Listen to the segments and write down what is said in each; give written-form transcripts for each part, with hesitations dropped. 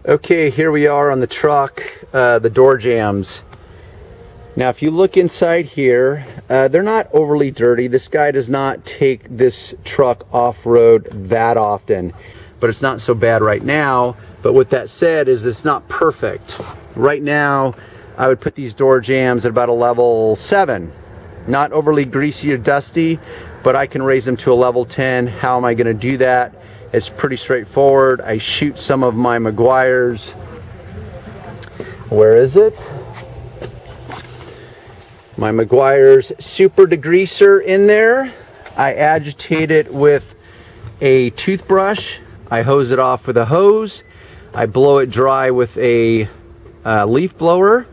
Okay, here we are on the truck, the door jambs. Now if you look inside here, they're not overly dirty. This guy does not take this truck off-road that often, but it's not so bad right now. But with that said, is it's not perfect. Right now, I would put these door jambs at about a level 7. Not overly greasy or dusty, but I can raise them to a level 10. How am I gonna do that? It's pretty straightforward. I shoot some of my Meguiar's. Where is it? My Meguiar's super degreaser in there. I agitate it with a toothbrush. I hose it off with a hose. I blow it dry with a leaf blower.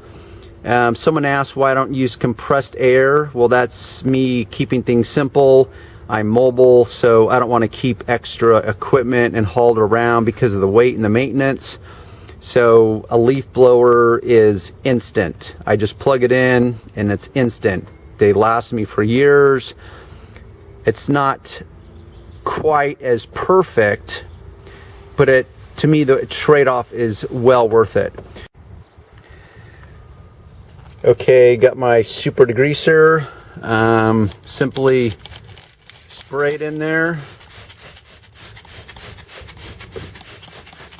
Someone asked why I don't use compressed air. Well, that's me keeping things simple. I'm mobile, so I don't want to keep extra equipment and haul it around because of the weight and the maintenance. So a leaf blower is instant. I just plug it in and it's instant. They last me for years. It's not quite as perfect, but to me the trade-off is well worth it. Okay, got my super degreaser. Simply spray it in there.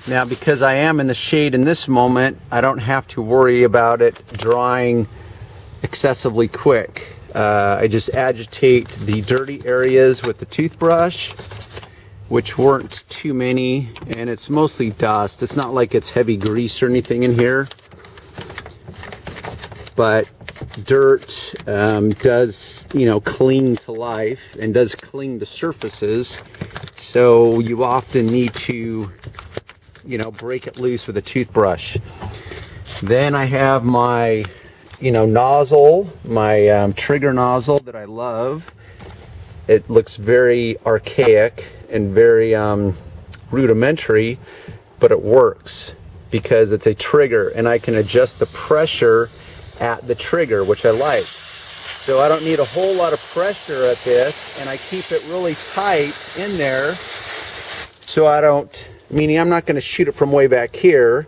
Now, because I am in the shade in this moment, I don't have to worry about it drying excessively quick. I just agitate the dirty areas with the toothbrush, which weren't too many, and it's mostly dust. It's not like it's heavy grease or anything in here, but dirt does, cling to life and does cling to surfaces. So you often need to, break it loose with a toothbrush. Then I have my, nozzle, my trigger nozzle that I love. It looks very archaic and very rudimentary, but it works because it's a trigger and I can adjust the pressure at the trigger, which I like. So I don't need a whole lot of pressure at this, and I keep it really tight in there so I don't, meaning I'm not going to shoot it from way back here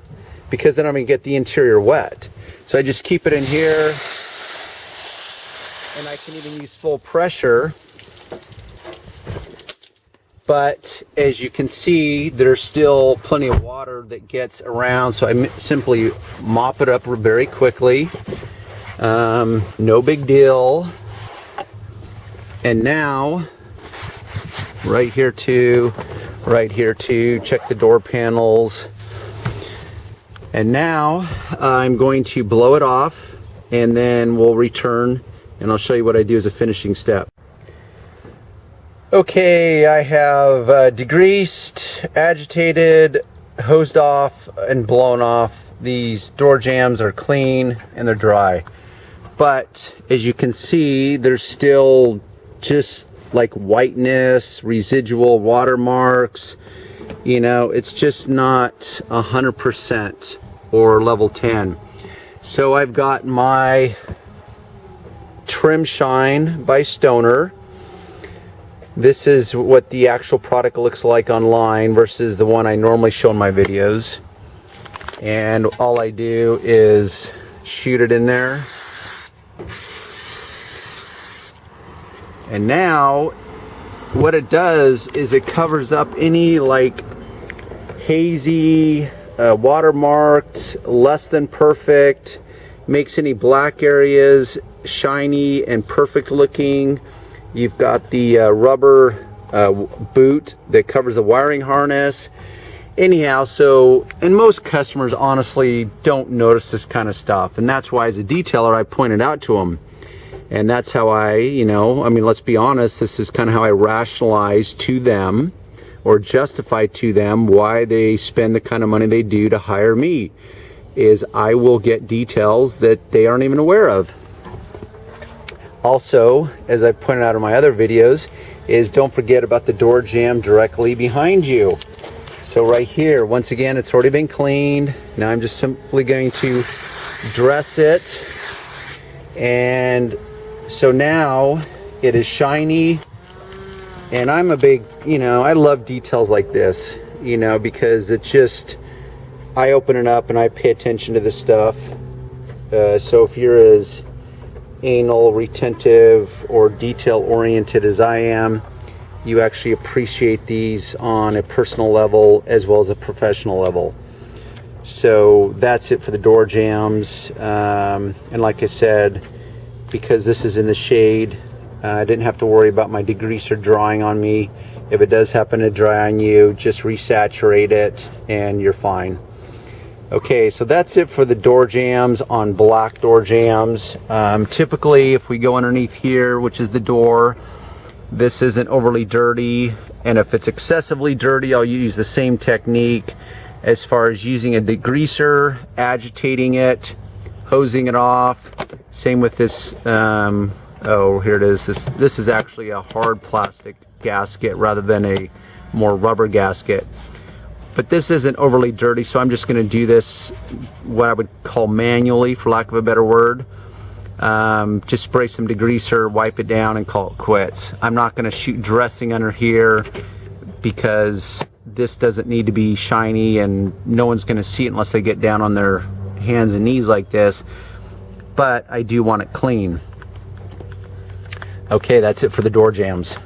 because then I'm going to get the interior wet. So I just keep it in here, and I can even use full pressure. But as you can see, there's still plenty of water that gets around, so I simply mop it up very quickly. No big deal. And now, right here too, check the door panels. And now I'm going to blow it off, and then we'll return, and I'll show you what I do as a finishing step. Okay, I have degreased, agitated, hosed off, and blown off. These door jambs are clean and they're dry. But as you can see, there's still just like whiteness, residual watermarks. It's just not 100% or level 10. So I've got my Trim Shine by Stoner. This is what the actual product looks like online versus the one I normally show in my videos. And all I do is shoot it in there. And now what it does is it covers up any like hazy, watermarked, less than perfect, makes any black areas shiny and perfect looking. You've got the rubber boot that covers the wiring harness. Anyhow, and most customers honestly don't notice this kind of stuff, and that's why as a detailer I pointed out to them. And that's how let's be honest, this is kind of how I rationalize to them or justify to them why they spend the kind of money they do to hire me, is I will get details that they aren't even aware of. Also, as I pointed out in my other videos, is don't forget about the door jamb directly behind you. So right here, once again, it's already been cleaned. Now I'm just simply going to dress it. And so now it is shiny. And I'm a big, I love details like this, because it just I open it up and I pay attention to this stuff. So if you're as anal, retentive, or detail oriented as I am, you actually appreciate these on a personal level as well as a professional level. So that's it for the door jambs. And like I said, because this is in the shade, I didn't have to worry about my degreaser drying on me. If it does happen to dry on you, just resaturate it and you're fine. Okay, so that's it for the door jambs on Black Door Jambs. Typically, if we go underneath here, which is the door, this isn't overly dirty, and if it's excessively dirty, I'll use the same technique as far as using a degreaser, agitating it, hosing it off. Same with this, oh, here it is. This is actually a hard plastic gasket rather than a more rubber gasket. But this isn't overly dirty, so I'm just going to do this what I would call manually, for lack of a better word. Just spray some degreaser, wipe it down, and call it quits. I'm not going to shoot dressing under here because this doesn't need to be shiny and no one's going to see it unless they get down on their hands and knees like this. But I do want it clean. Okay, that's it for the door jambs.